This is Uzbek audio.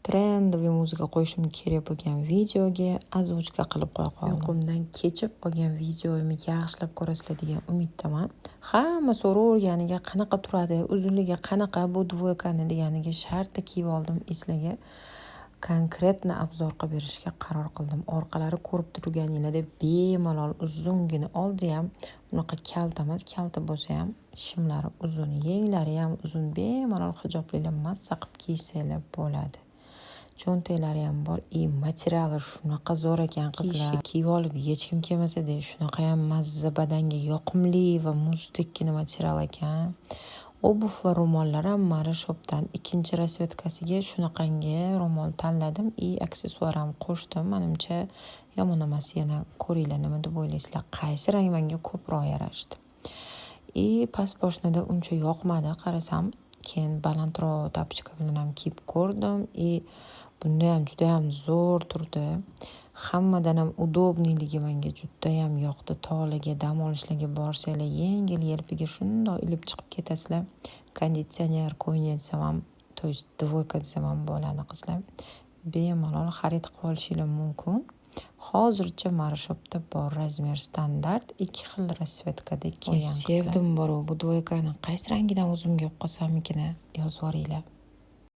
trendoviy muzika qo'yishim kerak bo'lgan videoga oзвучка qilib qo'ya qoldim. Uyqumdan kechib olgan videomni yaxshilab ko'rasizlar degan umiddaman. Hamma so'raverganiga qanaqa turadi, uzunligi qanaqa bu dvoykani deganiga shartta kiyib oldim eslaga. Konkretni obzor qilib berishga qaror qildim. Orqalari ko'rib turganinglarda bemalol uzungina oldi ham unaqa kalta emas, kalta bo'lsa ham shimlari uzun, yenglari ham uzun, bemalol hijoblilar mazza qilib kiysanglar bo'ladi. Cho'ntaklari ham bor. Materiali shunaqa zo'r ekan qizlar. Kiyib olib hech kim kelmasa-da, shunaqa ham mazza, badanga yoqimli va muzdekkina material ekan. Obuv va ro'mollar ham Mari Shopdan ikkinchi rasvetkasiga shunaqangi ro'mol tanladim. Aksessuar ham qo'shdim. Menimcha yomon emas. Yana ko'ringlar, nima deb o'ylaysizlar? Qaysi rang menga ko'proq yarashdi? Past poshnada uncha yoqmadi, qarasam. Keyin balandroq tapochka bilan ham kiyib ko'rdim. Bunda ham juda ham zo'r turdi. Hammadan ham udobniligi menga juda ham yoqdi. Tog'larga, dam olishlarga borsanglar, yengil yelpiga shundoq ilib chiqib ketasizlar. Konditsioner qo'ying desam ham, to есть dvoyka desam ham bo'ladi qizlar. Bemalol xarid qilib olishingiz mumkin. Hozircha Mari Shopda bor razmer standart, 2 xil rasvetkada kelgan qizlar. Sevdim bu dvoykani. Qaysi rangidan o'zimga olib qolsam ekan, yozib yuboringlar.